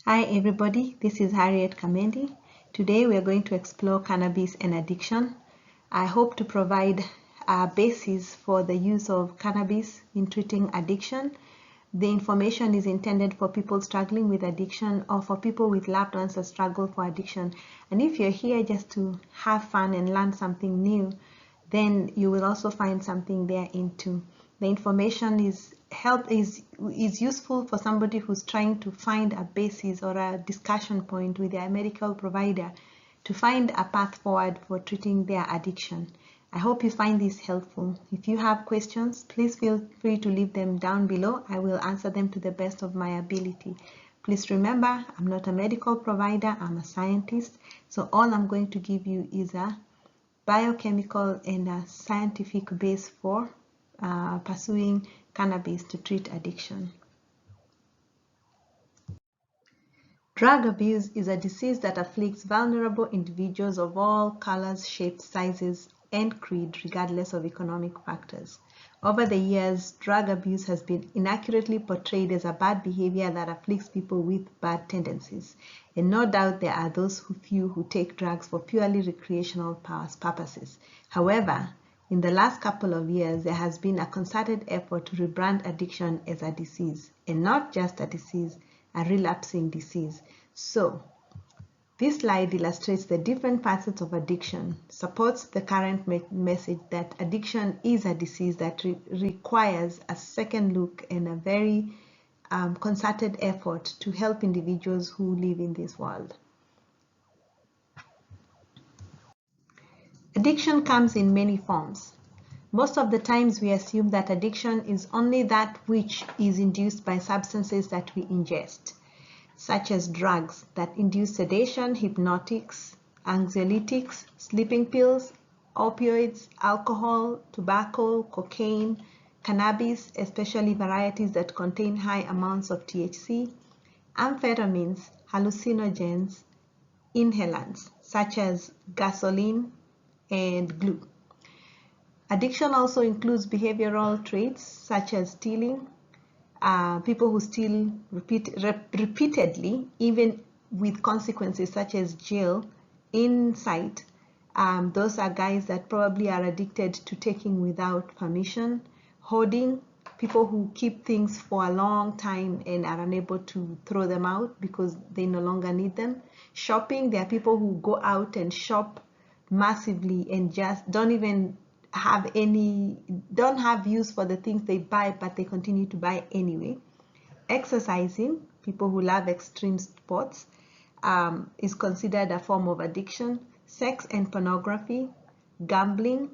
Hi everybody, this is Harriet Kamendi. Today we are going to explore cannabis and addiction. I hope to provide a basis for the use of cannabis in treating addiction. The information is intended for people struggling with addiction or for people with loved ones that struggle for addiction. And if you're here just to have fun and learn something new, then you will also find something there into. The information is useful for somebody who's trying to find a basis or a discussion point with their medical provider to find a path forward for treating their addiction. I hope you find this helpful. If you have questions, please feel free to leave them down below. I will answer them to the best of my ability. Please remember, I'm not a medical provider, I'm a scientist. So all I'm going to give you is a biochemical and a scientific base for pursuing cannabis to treat addiction. Drug abuse is a disease that afflicts vulnerable individuals of all colors, shapes, sizes, and creed, regardless of economic factors. Over the years, drug abuse has been inaccurately portrayed as a bad behavior that afflicts people with bad tendencies. And no doubt there are those few who take drugs for purely recreational purposes. However, in the last couple of years, there has been a concerted effort to rebrand addiction as a disease, and not just a disease, a relapsing disease. So, this slide illustrates the different facets of addiction, supports the current message that addiction is a disease that requires a second look and a very concerted effort to help individuals who live in this world. Addiction comes in many forms. Most of the times we assume that addiction is only that which is induced by substances that we ingest, such as drugs that induce sedation, hypnotics, anxiolytics, sleeping pills, opioids, alcohol, tobacco, cocaine, cannabis, especially varieties that contain high amounts of THC, amphetamines, hallucinogens, inhalants, such as gasoline and glue. Addiction also includes behavioral traits such as stealing, people who steal repeatedly, even with consequences such as jail in sight. Those are guys that probably are addicted to taking without permission. Hoarding, people who keep things for a long time and are unable to throw them out because they no longer need them. Shopping, there are people who go out and shop massively and just don't have use for the things they buy, but they continue to buy anyway. Exercising, people who love extreme sports, is considered a form of addiction. Sex and pornography, gambling,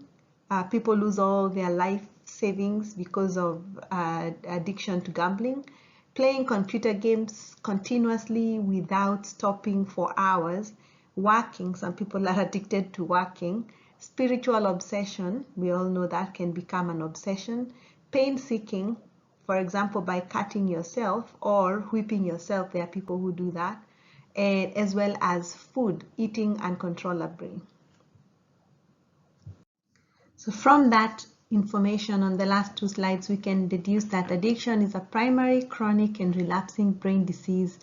people lose all their life savings because of addiction to gambling. Playing computer games continuously without stopping for hours. Working, some people are addicted to working. Spiritual obsession, we all know that can become an obsession. Pain seeking, for example, by cutting yourself or whipping yourself, there are people who do that, and as well as food, eating uncontrollably. So from that information on the last two slides, we can deduce that addiction is a primary, chronic, and relapsing brain disease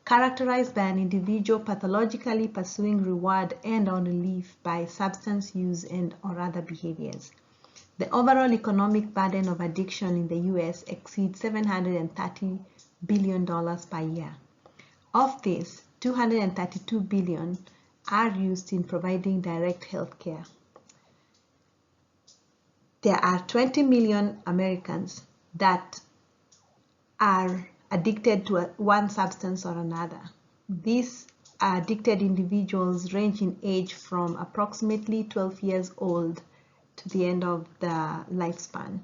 characterized by an individual pathologically pursuing reward and or relief by substance use and or other behaviors. The overall economic burden of addiction in the US exceeds $730 billion per year. Of this, $232 billion are used in providing direct health care. There are 20 million Americans that are addicted to one substance or another. These addicted individuals range in age from approximately 12 years old to the end of the lifespan.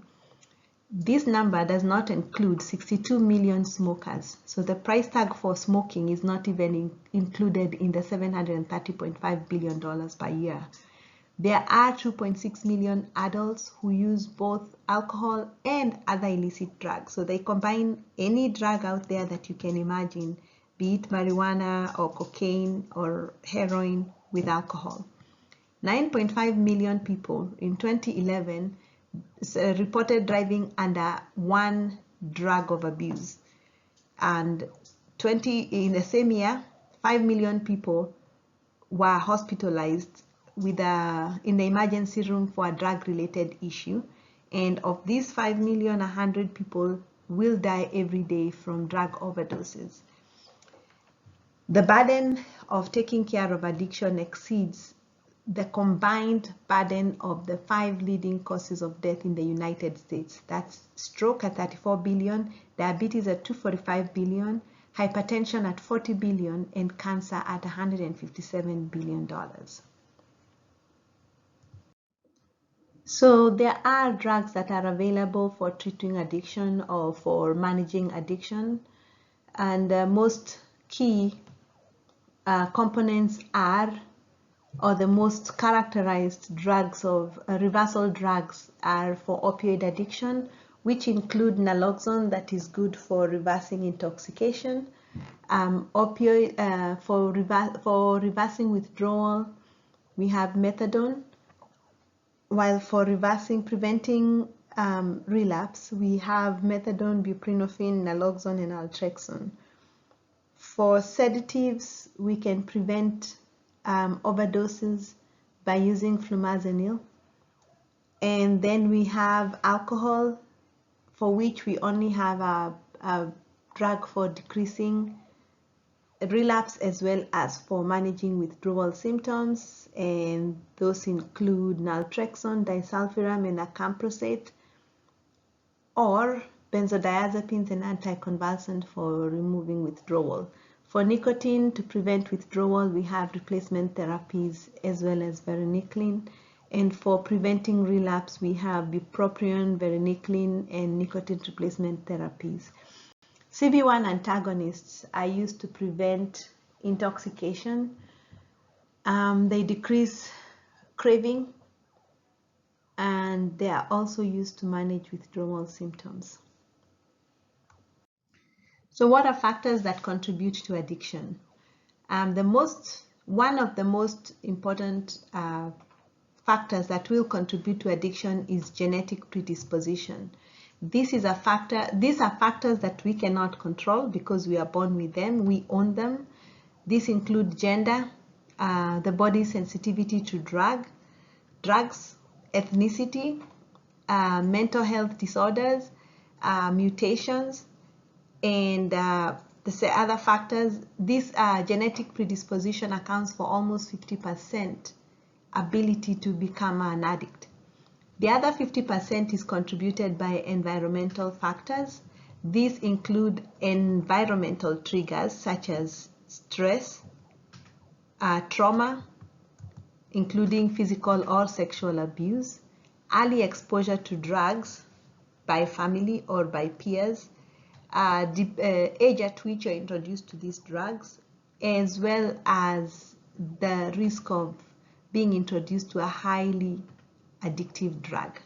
This number does not include 62 million smokers, so the price tag for smoking is not even included in the $730.5 billion per year. There are 2.6 million adults who use both alcohol and other illicit drugs. So they combine any drug out there that you can imagine, be it marijuana or cocaine or heroin with alcohol. 9.5 million people in 2011 reported driving under one drug of abuse. And in the same year, 5 million people were hospitalized in the emergency room for a drug-related issue. And of these 5 million, 100 people will die every day from drug overdoses. The burden of taking care of addiction exceeds the combined burden of the 5 leading causes of death in the United States. That's stroke at 34 billion, diabetes at 245 billion, hypertension at 40 billion, and cancer at $157 billion. So there are drugs that are available for treating addiction or for managing addiction, and most key components are, or the most characterized drugs of reversal drugs are for opioid addiction, which include naloxone, that is good for reversing intoxication. For reversing withdrawal, we have methadone, while for preventing relapse, we have methadone, buprenorphine, naloxone, and naltrexone. For sedatives, we can prevent overdoses by using flumazenil. And then we have alcohol, for which we only have a drug for decreasing relapse as well as for managing withdrawal symptoms, and those include naltrexone, disulfiram, and acamprosate, or benzodiazepines and anticonvulsant for removing withdrawal. For nicotine, to prevent withdrawal, we have replacement therapies as well as varenicline. And for preventing relapse, we have bupropion, varenicline, and nicotine replacement therapies. CB1 antagonists are used to prevent intoxication. They decrease craving, and they are also used to manage withdrawal symptoms. So what are factors that contribute to addiction? One of the most important factors that will contribute to addiction is genetic predisposition. These are factors that we cannot control because we are born with them, we own them. These include gender, the body's sensitivity to drugs, ethnicity, mental health disorders, mutations, and the other factors. This genetic predisposition accounts for almost 50% ability to become an addict. The other 50% is contributed by environmental factors. These include environmental triggers such as stress, trauma, including physical or sexual abuse, early exposure to drugs by family or by peers, the age at which you're introduced to these drugs, as well as the risk of being introduced to a highly addictive drug.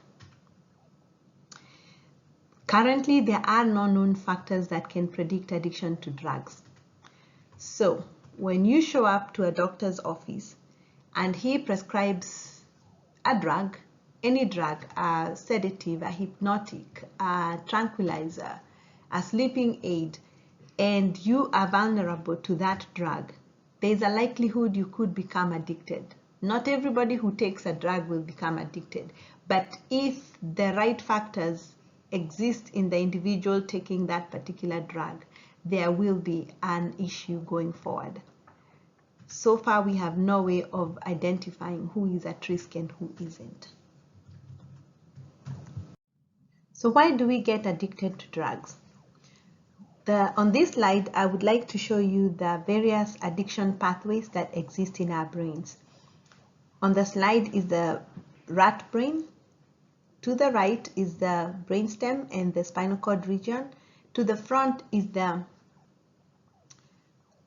Currently, there are no known factors that can predict addiction to drugs. So, when you show up to a doctor's office and he prescribes a drug, any drug, a sedative, a hypnotic, a tranquilizer, a sleeping aid, and you are vulnerable to that drug, there's a likelihood you could become addicted. Not everybody who takes a drug will become addicted, but if the right factors exist in the individual taking that particular drug, there will be an issue going forward. So far, we have no way of identifying who is at risk and who isn't. So why do we get addicted to drugs? On this slide, I would like to show you the various addiction pathways that exist in our brains. On the slide is the rat brain. To the right is the brainstem and the spinal cord region. To the front is the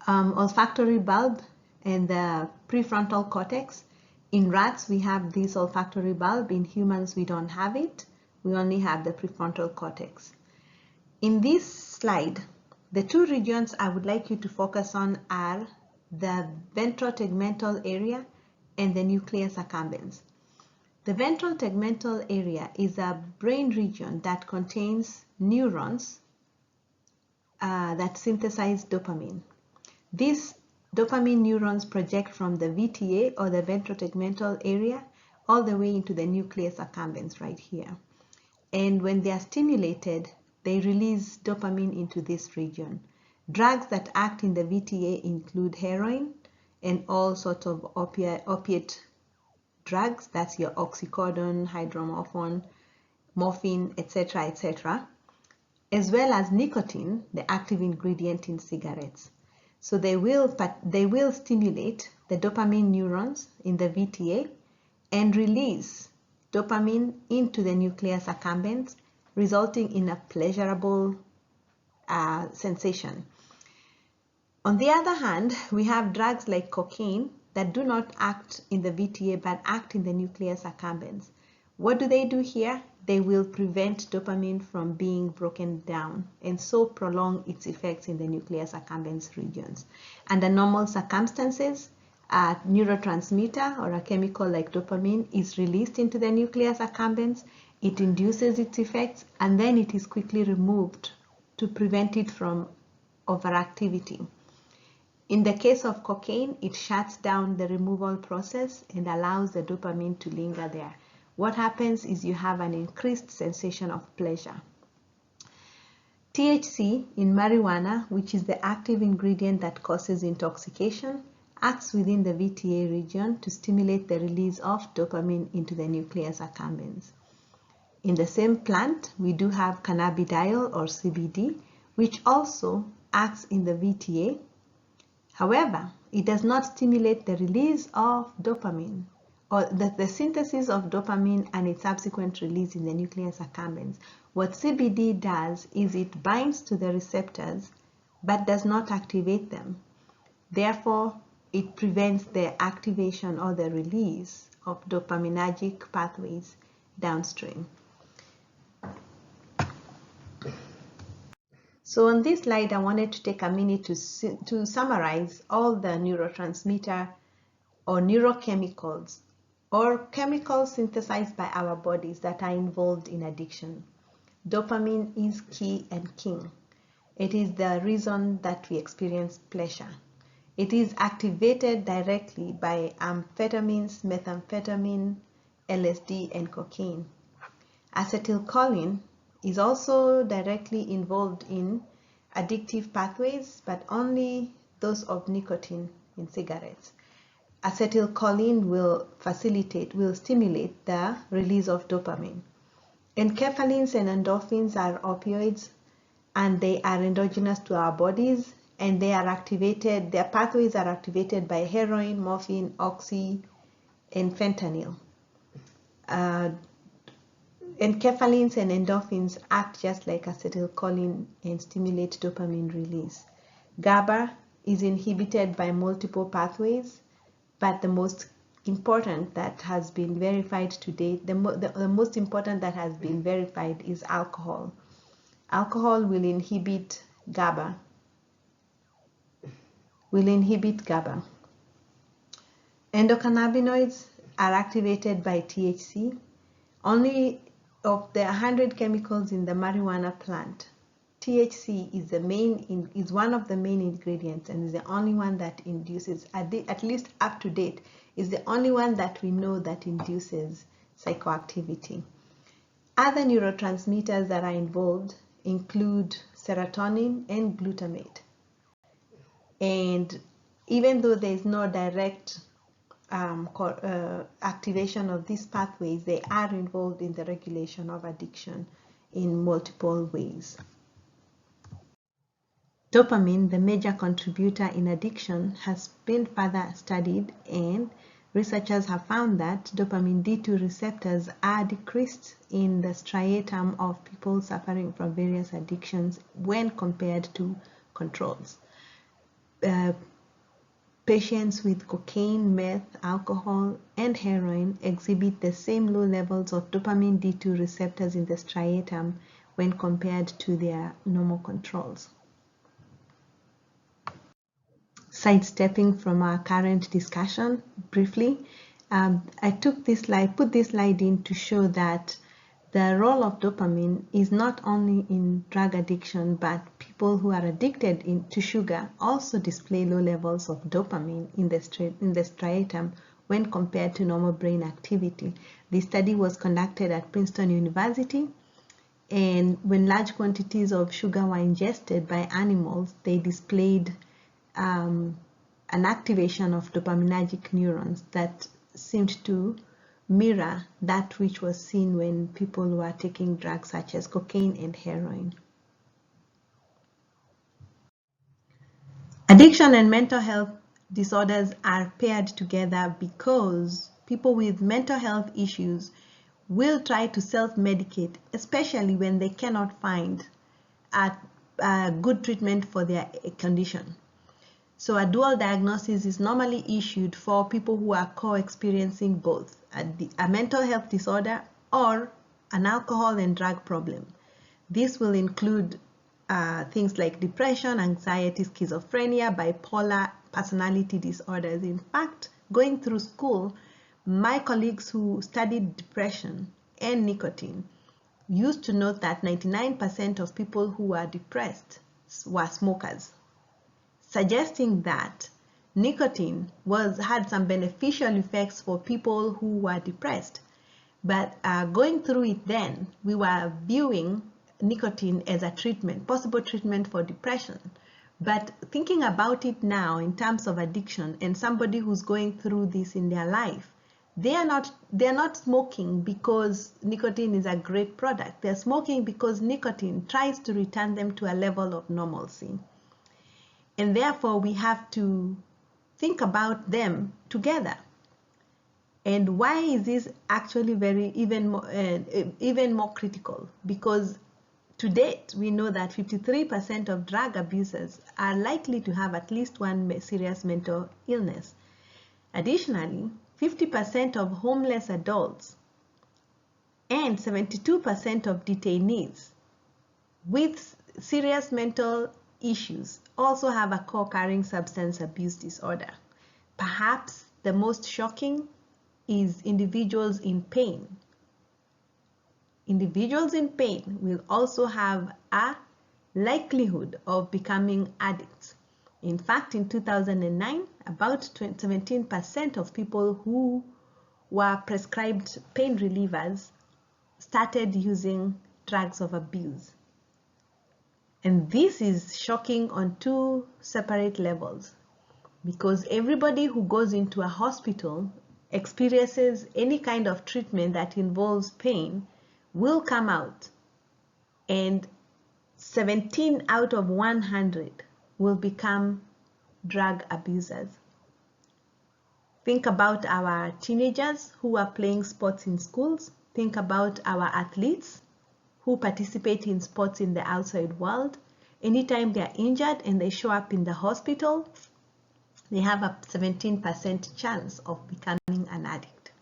olfactory bulb and the prefrontal cortex. In rats, we have this olfactory bulb. In humans, we don't have it. We only have the prefrontal cortex. In this slide, the two regions I would like you to focus on are the ventral tegmental area and the nucleus accumbens. The ventral tegmental area is a brain region that contains neurons that synthesize dopamine. These dopamine neurons project from the VTA, or the ventrotegmental area, all the way into the nucleus accumbens right here. And when they are stimulated, they release dopamine into this region. Drugs that act in the VTA include heroin and all sorts of opiate drugs. That's your oxycodone, hydromorphone, morphine, etc., etc., as well as nicotine, the active ingredient in cigarettes. So they will stimulate the dopamine neurons in the VTA and release dopamine into the nucleus accumbens, resulting in a pleasurable sensation. On the other hand, we have drugs like cocaine that do not act in the VTA but act in the nucleus accumbens. What do they do here? They will prevent dopamine from being broken down and so prolong its effects in the nucleus accumbens regions. Under normal circumstances, a neurotransmitter or a chemical like dopamine is released into the nucleus accumbens, it induces its effects, and then it is quickly removed to prevent it from overactivity. In the case of cocaine, it shuts down the removal process and allows the dopamine to linger there. What happens is you have an increased sensation of pleasure. THC in marijuana, which is the active ingredient that causes intoxication, acts within the VTA region to stimulate the release of dopamine into the nucleus accumbens. In the same plant, we do have cannabidiol or CBD, which also acts in the VTA. However, it does not stimulate the release of dopamine or the synthesis of dopamine and its subsequent release in the nucleus accumbens. What CBD does is it binds to the receptors but does not activate them. Therefore, it prevents the activation or the release of dopaminergic pathways downstream. So on this slide, I wanted to take a minute to summarize all the neurotransmitter or neurochemicals or chemicals synthesized by our bodies that are involved in addiction. Dopamine is key and king. It is the reason that we experience pleasure. It is activated directly by amphetamines, methamphetamine, LSD, and cocaine. Acetylcholine is also directly involved in addictive pathways, but only those of nicotine in cigarettes. Acetylcholine will stimulate the release of dopamine. Enkephalins and endorphins are opioids, and they are endogenous to our bodies, and their pathways are activated by heroin, morphine, oxy, and fentanyl. Enkephalins and endorphins act just like acetylcholine and stimulate dopamine release. GABA is inhibited by multiple pathways, but the most important that has been verified to date, the most important that has been verified is alcohol. Alcohol will inhibit GABA. Endocannabinoids are activated by THC. Only of the 100 chemicals in the marijuana plant, THC is one of the main ingredients and is the only one that induces, at least up to date, is the only one that we know that induces psychoactivity. Other neurotransmitters that are involved include serotonin and glutamate. And even though there is no direct activation of these pathways, they are involved in the regulation of addiction in multiple ways. Dopamine, the major contributor in addiction, has been further studied, and researchers have found that dopamine D2 receptors are decreased in the striatum of people suffering from various addictions when compared to controls. Patients with cocaine, meth, alcohol, and heroin exhibit the same low levels of dopamine D2 receptors in the striatum when compared to their normal controls. Sidestepping from our current discussion briefly, I put this slide in to show that the role of dopamine is not only in drug addiction, but people who are addicted to sugar also display low levels of dopamine in the striatum when compared to normal brain activity. This study was conducted at Princeton University, and when large quantities of sugar were ingested by animals, they displayed an activation of dopaminergic neurons that seemed to mirror that which was seen when people were taking drugs such as cocaine and heroin. Addiction and mental health disorders are paired together because people with mental health issues will try to self-medicate, especially when they cannot find a good treatment for their condition. So a dual diagnosis is normally issued for people who are co-experiencing both a mental health disorder or an alcohol and drug problem. This will include things like depression, anxiety, schizophrenia, bipolar personality disorders. In fact, going through school, my colleagues who studied depression and nicotine used to note that 99% of people who were depressed were smokers, suggesting that nicotine had some beneficial effects for people who were depressed. But going through it then, we were viewing nicotine as a treatment, possible treatment for depression. But thinking about it now in terms of addiction and somebody who's going through this in their life, they're not smoking because nicotine is a great product. They're smoking because nicotine tries to return them to a level of normalcy. And therefore, we have to think about them together. And why is this actually even more critical? Because to date, we know that 53% of drug abusers are likely to have at least one serious mental illness. Additionally, 50% of homeless adults and 72% of detainees with serious mental issues also have a co-occurring substance abuse disorder. Perhaps the most shocking is individuals in pain. Individuals in pain will also have a likelihood of becoming addicts. In fact, in 2009, about 17% of people who were prescribed pain relievers started using drugs of abuse. And this is shocking on two separate levels, because everybody who goes into a hospital experiences any kind of treatment that involves pain will come out, and 17 out of 100 will become drug abusers. Think about our teenagers who are playing sports in schools. Think about our athletes who participate in sports in the outside world. Anytime they are injured and they show up in the hospital, they have a 17% chance of becoming an addict.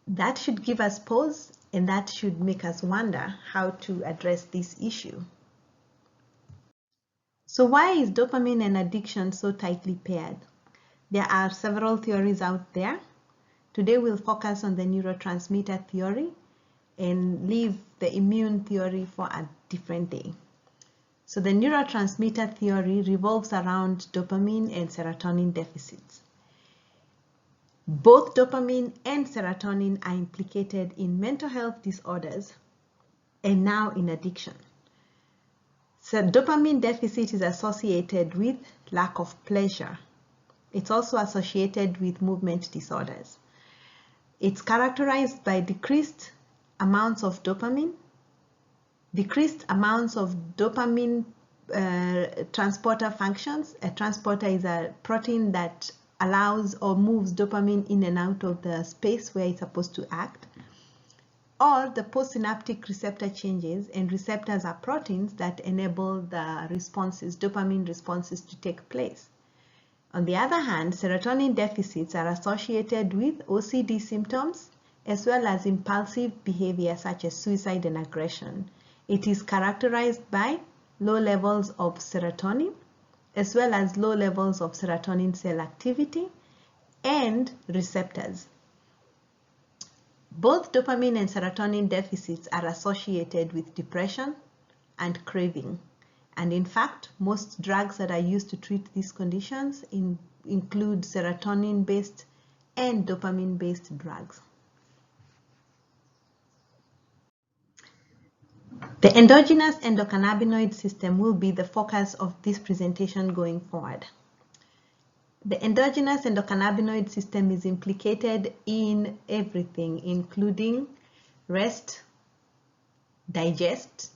That should give us pause, and that should make us wonder how to address this issue. So why is dopamine and addiction so tightly paired? There are several theories out there. Today we'll focus on the neurotransmitter theory and leave the immune theory for a different day. So the neurotransmitter theory revolves around dopamine and serotonin deficits. Both dopamine and serotonin are implicated in mental health disorders and now in addiction. So dopamine deficit is associated with lack of pleasure. It's also associated with movement disorders. It's characterized by decreased amounts of dopamine, transporter functions. A transporter is a protein that allows or moves dopamine in and out of the space where it's supposed to act. Or the postsynaptic receptor changes, and receptors are proteins that enable the responses, dopamine responses, to take place. On the other hand, serotonin deficits are associated with OCD symptoms as well as impulsive behavior such as suicide and aggression. It is characterized by low levels of serotonin as well as low levels of serotonin cell activity and receptors. Both dopamine and serotonin deficits are associated with depression and craving. And in fact, most drugs that are used to treat these conditions include serotonin-based and dopamine-based drugs. The endogenous endocannabinoid system will be the focus of this presentation going forward. The endogenous endocannabinoid system is implicated in everything, including rest, digest,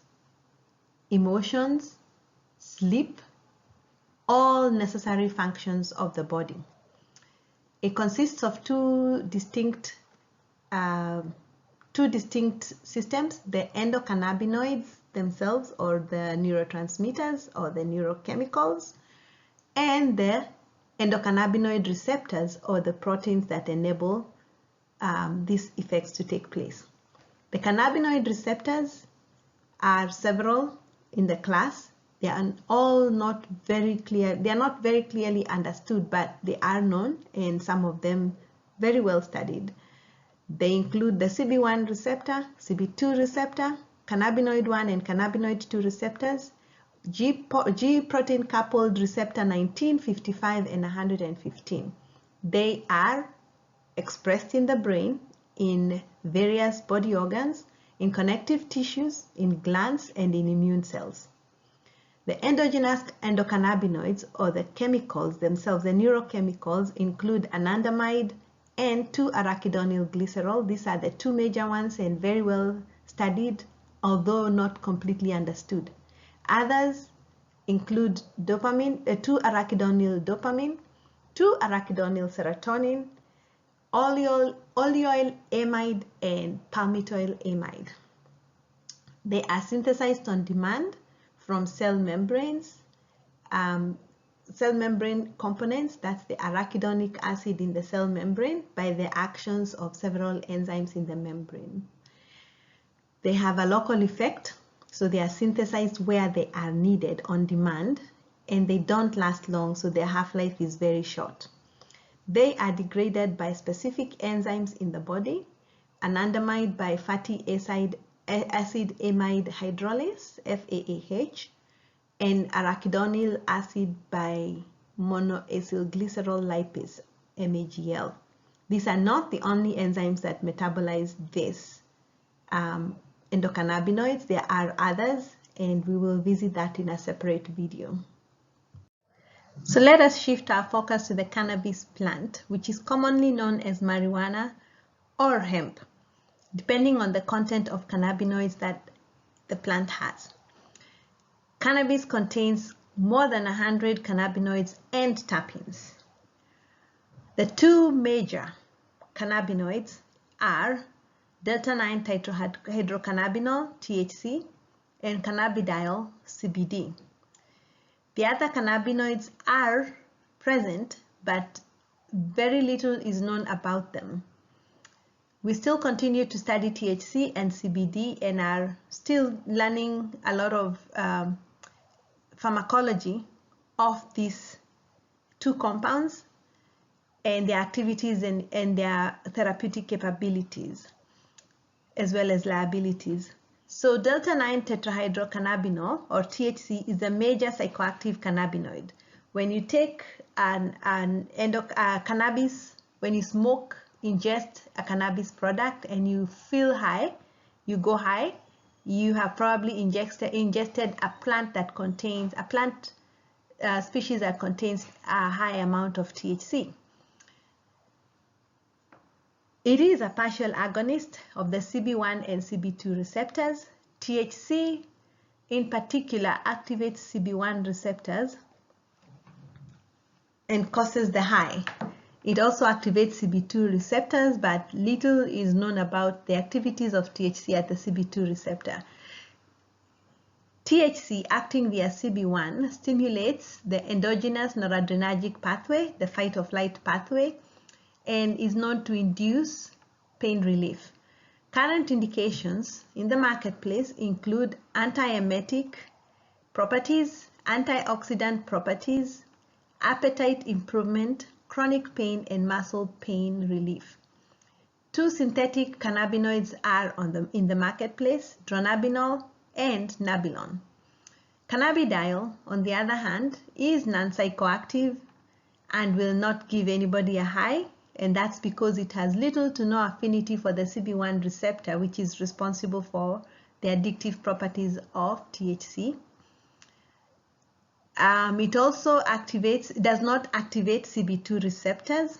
emotions, sleep, all necessary functions of the body. It consists of two distinct systems, the endocannabinoids themselves, or the neurotransmitters or the neurochemicals, and the endocannabinoid receptors, or the proteins that enable these effects to take place. The cannabinoid receptors are several in the class. They are all not very clear. They are not very clearly understood, but they are known, and some of them very well studied. They include the CB1 receptor, CB2 receptor, cannabinoid 1 and cannabinoid 2 receptors, G protein coupled receptor 19, 55, and 115. They are expressed in the brain, in various body organs, in connective tissues, in glands, and in immune cells. The endogenous endocannabinoids, or the chemicals themselves, the neurochemicals, include anandamide and 2-arachidonylglycerol. These are the two major ones and very well studied, although not completely understood. Others include dopamine, 2-arachidonyl dopamine, 2-arachidonyl serotonin, oleoyl amide, and palmitoyl amide. They are synthesized on demand from cell membranes, cell membrane components, that's the arachidonic acid in the cell membrane, by the actions of several enzymes in the membrane. They have a local effect, so they are synthesized where they are needed on demand, and they don't last long, so their half-life is very short. They are degraded by specific enzymes in the body, anandamide by fatty acid amide hydrolase, FAAH, and arachidonyl acid by monoacylglycerol lipase, MAGL. These are not the only enzymes that metabolize these endocannabinoids. There are others, and we will visit that in a separate video. So let us shift our focus to the cannabis plant, which is commonly known as marijuana or hemp, depending on the content of cannabinoids that the plant has. Cannabis contains more than 100 cannabinoids and terpenes. The two major cannabinoids are delta-9-tetrahydrocannabinol, THC, and cannabidiol, CBD. The other cannabinoids are present, but very little is known about them. We still continue to study THC and CBD and are still learning a lot of pharmacology of these two compounds and their activities and their therapeutic capabilities, as well as liabilities. So delta-9-tetrahydrocannabinol, or THC, is a major psychoactive cannabinoid. When you take cannabis, when you smoke, ingest a cannabis product and you feel high, you go high, you have probably ingested a plant that contains, a plant species that contains a high amount of THC. It is a partial agonist of the CB1 and CB2 receptors. THC in particular activates CB1 receptors and causes the high. It also activates CB2 receptors, but little is known about the activities of THC at the CB2 receptor. THC acting via CB1 stimulates the endogenous noradrenergic pathway, the fight-or-flight pathway, and is known to induce pain relief. Current indications in the marketplace include antiemetic properties, antioxidant properties, appetite improvement, chronic pain, and muscle pain relief. two synthetic cannabinoids are in the marketplace, dronabinol and nabilon. Cannabidiol, on the other hand, is non-psychoactive and will not give anybody a high, and that's because it has little to no affinity for the CB1 receptor, which is responsible for the addictive properties of THC. It also does not activate CB2 receptors.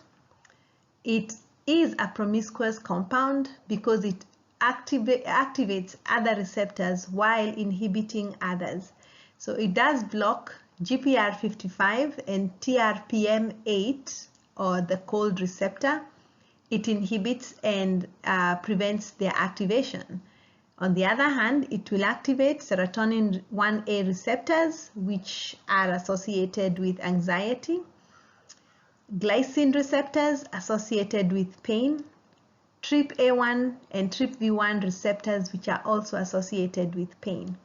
It is a promiscuous compound because it activates other receptors while inhibiting others. So it does block GPR55 and TRPM8, or the cold receptor. It inhibits and prevents their activation. On the other hand, it will activate serotonin 1A receptors, which are associated with anxiety, glycine receptors associated with pain, TRPA1 and TRPV1 receptors, which are also associated with pain.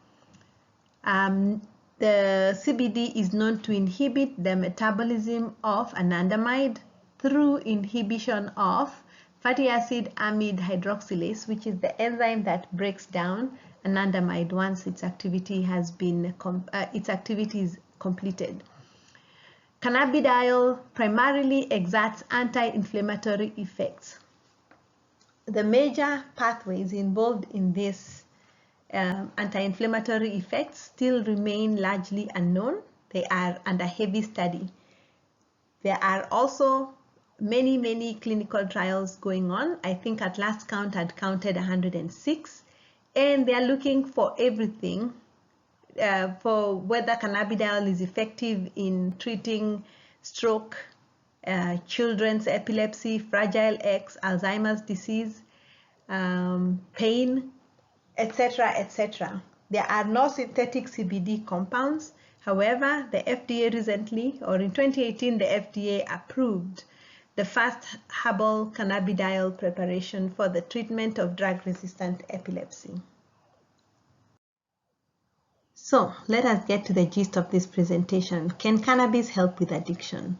The CBD is known to inhibit the metabolism of anandamide through inhibition of fatty acid amide hydroxylase, which is the enzyme that breaks down anandamide once its activity is completed. Cannabidiol primarily exerts anti-inflammatory effects. The major pathways involved in this anti-inflammatory effects still remain largely unknown. They are under heavy study. There are also many clinical trials going on. I think at last count I'd counted 106, and they are looking for everything for whether cannabidiol is effective in treating stroke, children's epilepsy, Fragile X, Alzheimer's disease, pain, etc., etc. There are no synthetic CBD compounds. However, the FDA recently, or in 2018, the FDA approved the first herbal cannabidiol preparation for the treatment of drug-resistant epilepsy. So, let us get to the gist of this presentation. Can cannabis help with addiction?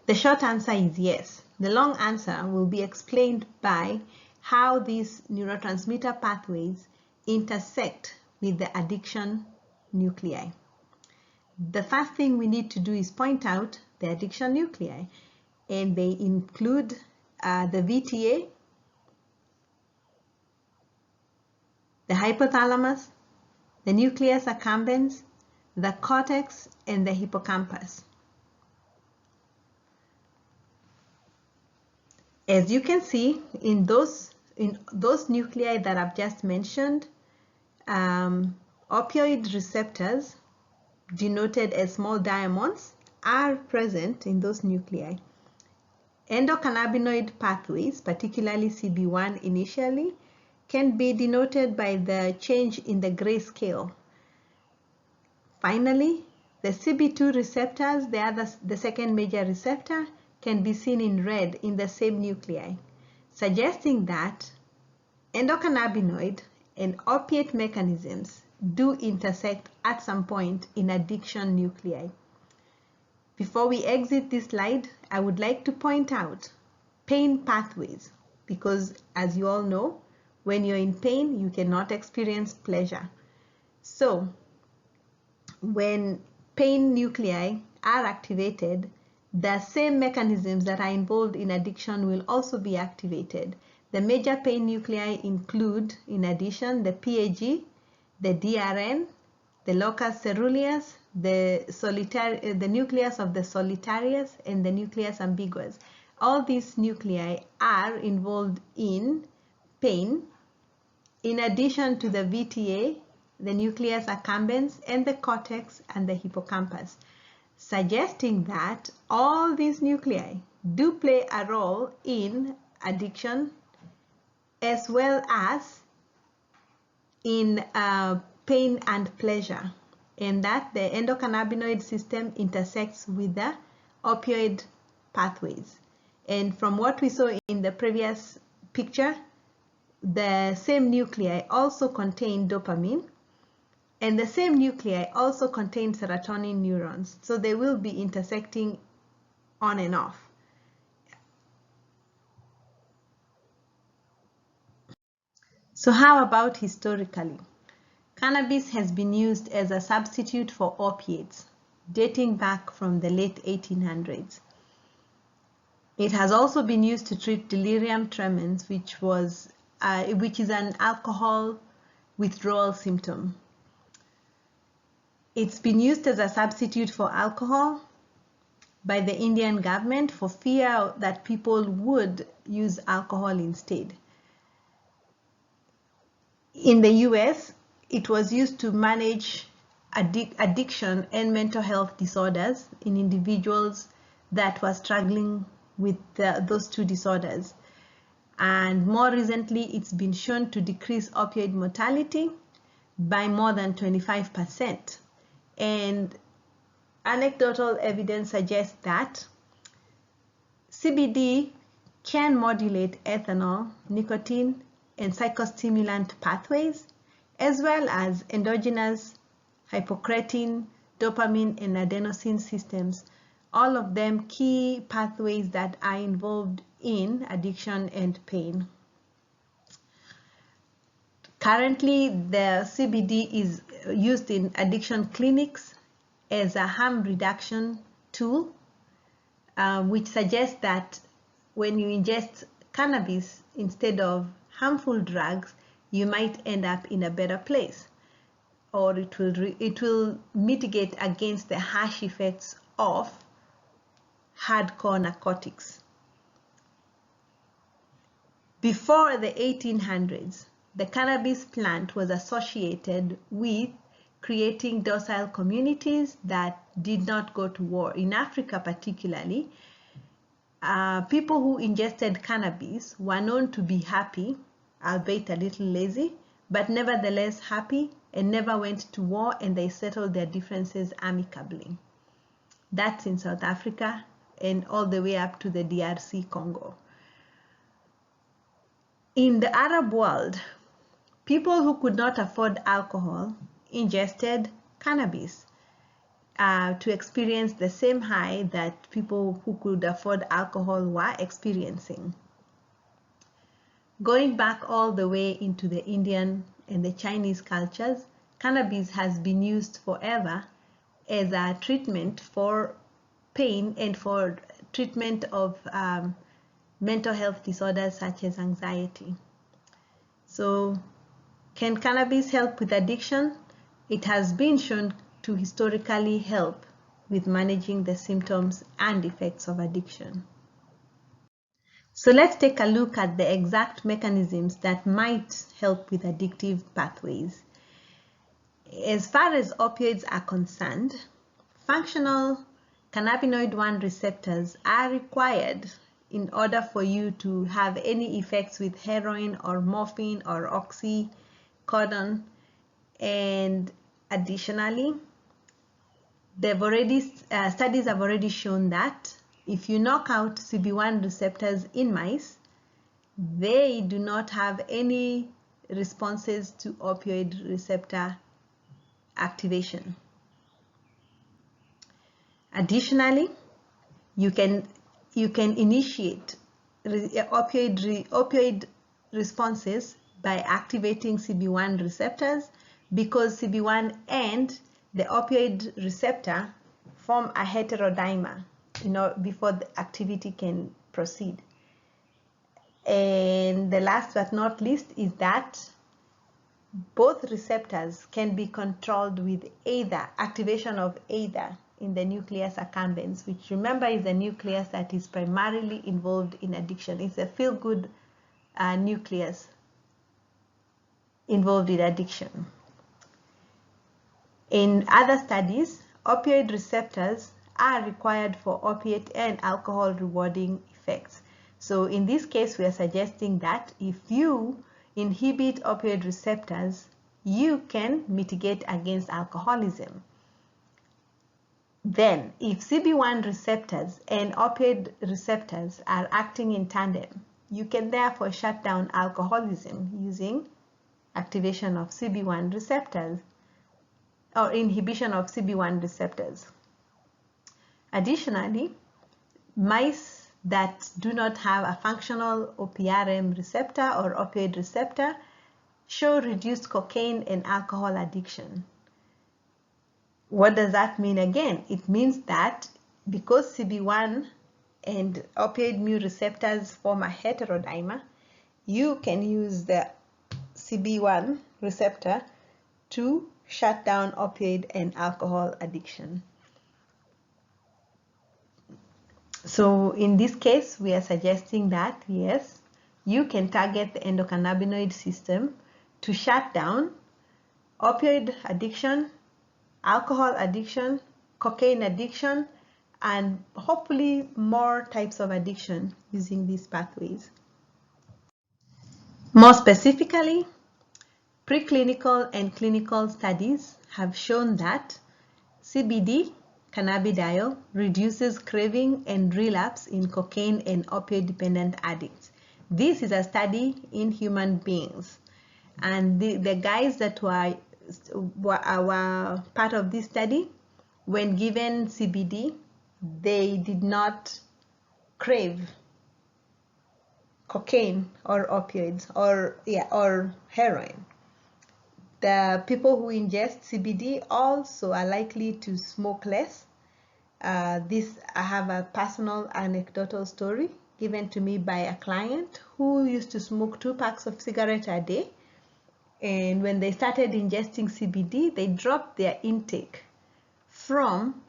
The short answer is yes. The long answer will be explained by how these neurotransmitter pathways intersect with the addiction nuclei. The first thing we need to do is point out the addiction nuclei, and they include the VTA, the hypothalamus, the nucleus accumbens, the cortex, and the hippocampus. As you can see, in those nuclei that I've just mentioned, opioid receptors, denoted as small diamonds, are present in those nuclei. Endocannabinoid pathways, particularly CB1 initially, can be denoted by the change in the grayscale. Finally, the CB2 receptors, the second major receptor, can be seen in red in the same nuclei, suggesting that endocannabinoid and opiate mechanisms do intersect at some point in addiction nuclei. Before we exit this slide, I would like to point out pain pathways, because as you all know, when you're in pain, you cannot experience pleasure. So when pain nuclei are activated, the same mechanisms that are involved in addiction will also be activated. The major pain nuclei include, in addition, the PAG, the DRN, the locus coeruleus, the nucleus of the solitarius, and the nucleus ambiguus. All these nuclei are involved in pain, in addition to the VTA, the nucleus accumbens, and the cortex and the hippocampus, suggesting that all these nuclei do play a role in addiction as well as in pain and pleasure, and that the endocannabinoid system intersects with the opioid pathways. And from what we saw in the previous picture, the same nuclei also contain dopamine, and the same nuclei also contain serotonin neurons, so they will be intersecting on and off. So how about historically? Cannabis has been used as a substitute for opiates, dating back from the late 1800s. It has also been used to treat delirium tremens, which is an alcohol withdrawal symptom. It's been used as a substitute for alcohol by the Indian government for fear that people would use alcohol instead. In the US, it was used to manage addiction and mental health disorders in individuals that were struggling with those two disorders. And more recently, it's been shown to decrease opioid mortality by more than 25%. And anecdotal evidence suggests that CBD can modulate ethanol, nicotine, and psychostimulant pathways, as well as endogenous hypocretin, dopamine, and adenosine systems, all of them key pathways that are involved in addiction and pain. Currently, the CBD is used in addiction clinics as a harm reduction tool, which suggests that when you ingest cannabis instead of harmful drugs, you might end up in a better place, or it will mitigate against the harsh effects of hardcore narcotics. Before the 1800s, the cannabis plant was associated with creating docile communities that did not go to war. In Africa particularly, people who ingested cannabis were known to be happy, albeit a little lazy, but nevertheless happy, and never went to war, and they settled their differences amicably. That's in South Africa and all the way up to the DRC Congo. In the Arab world, people who could not afford alcohol ingested cannabis to experience the same high that people who could afford alcohol were experiencing. Going back all the way into the Indian and the Chinese cultures, cannabis has been used forever as a treatment for pain and for treatment of mental health disorders such as anxiety. So, can cannabis help with addiction? It has been shown to historically help with managing the symptoms and effects of addiction. So let's take a look at the exact mechanisms that might help with addictive pathways. As far as opioids are concerned, functional cannabinoid 1 receptors are required in order for you to have any effects with heroin or morphine or oxycodone. And additionally, studies have already shown that if you knock out CB1 receptors in mice, they do not have any responses to opioid receptor activation. Additionally, you can initiate opioid responses by activating CB1 receptors, because CB1 and the opioid receptor form a heterodimer, before the activity can proceed. And the last but not least is that both receptors can be controlled with either activation of either in the nucleus accumbens, which, remember, is the nucleus that is primarily involved in addiction. It's a feel-good nucleus involved in addiction. In other studies, opioid receptors are required for opiate and alcohol rewarding effects. So in this case, we are suggesting that if you inhibit opioid receptors, you can mitigate against alcoholism. Then, if CB1 receptors and opioid receptors are acting in tandem, you can therefore shut down alcoholism using activation of CB1 receptors or inhibition of CB1 receptors. Additionally, mice that do not have a functional OPRM receptor or opioid receptor show reduced cocaine and alcohol addiction. What does that mean again? It means that because CB1 and opioid mu receptors form a heterodimer, you can use the CB1 receptor to shut down opioid and alcohol addiction. So in this case, we are suggesting that, yes, you can target the endocannabinoid system to shut down opioid addiction, alcohol addiction, cocaine addiction, and hopefully more types of addiction using these pathways. More specifically, preclinical and clinical studies have shown that CBD, cannabidiol, reduces craving and relapse in cocaine and opioid-dependent addicts. This is a study in human beings. And the guys that were part of this study, when given CBD, they did not crave cocaine or opioids or heroin. The people who ingest CBD also are likely to smoke less. I have a personal anecdotal story given to me by a client who used to smoke 2 packs of cigarettes a day. And when they started ingesting CBD, they dropped their intake from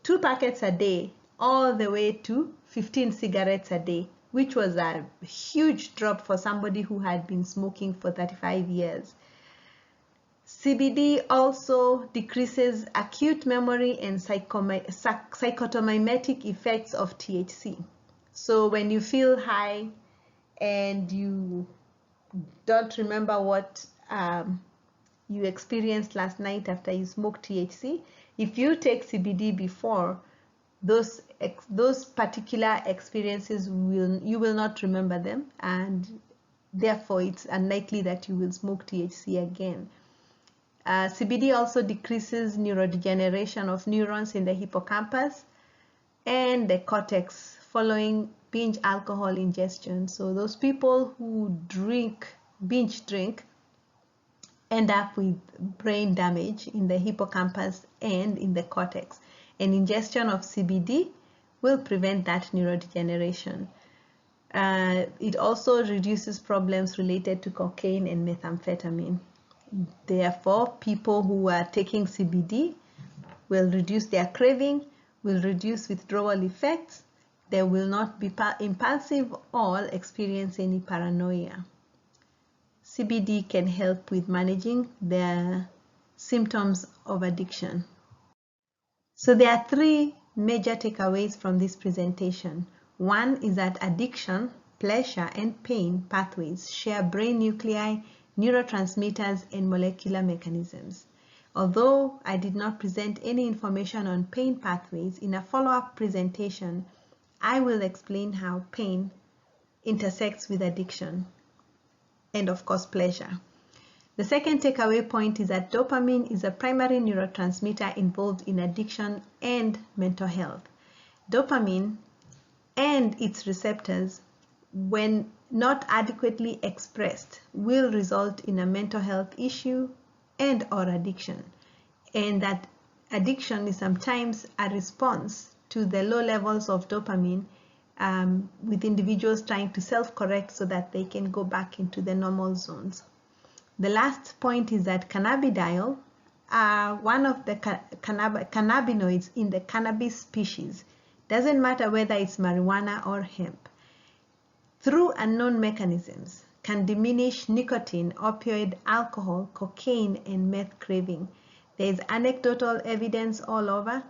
2 packets a day all the way to 15 cigarettes a day, which was a huge drop for somebody who had been smoking for 35 years. CBD also decreases acute memory and psychotomimetic effects of THC. So when you feel high and you don't remember what you experienced last night after you smoked THC, if you take CBD before, those particular experiences you will not remember them, and therefore it's unlikely that you will smoke THC again. CBD also decreases neurodegeneration of neurons in the hippocampus and the cortex following binge alcohol ingestion. So those people who binge drink, end up with brain damage in the hippocampus and in the cortex. And ingestion of CBD will prevent that neurodegeneration. It also reduces problems related to cocaine and methamphetamine. Therefore, people who are taking CBD will reduce their craving, will reduce withdrawal effects, they will not be impulsive or experience any paranoia. CBD can help with managing the symptoms of addiction. So there are 3 major takeaways from this presentation. One is that addiction, pleasure, and pain pathways share brain nuclei, neurotransmitters, and molecular mechanisms. Although I did not present any information on pain pathways, in a follow-up presentation, I will explain how pain intersects with addiction and, of course, pleasure. The second takeaway point is that dopamine is a primary neurotransmitter involved in addiction and mental health. Dopamine and its receptors, when not adequately expressed, will result in a mental health issue and or addiction. And that addiction is sometimes a response to the low levels of dopamine with individuals trying to self-correct so that they can go back into the normal zones. The last point is that cannabidiol are one of the cannabinoids in the cannabis species. Doesn't matter whether it's marijuana or hemp. Through unknown mechanisms, can diminish nicotine, opioid, alcohol, cocaine, and meth craving. There is anecdotal evidence all over.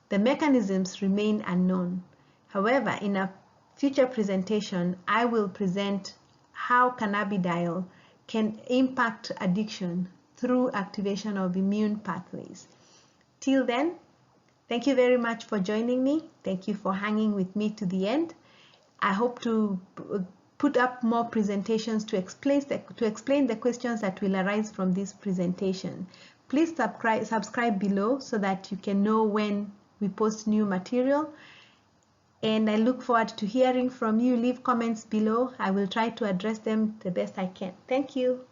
The mechanisms remain unknown. However, in a future presentation, I will present how cannabidiol can impact addiction through activation of immune pathways. Till then, thank you very much for joining me. Thank you for hanging with me to the end. I hope to put up more presentations to explain the questions that will arise from this presentation. Please subscribe below so that you can know when we post new material. And I look forward to hearing from you. Leave comments below. I will try to address them the best I can. Thank you.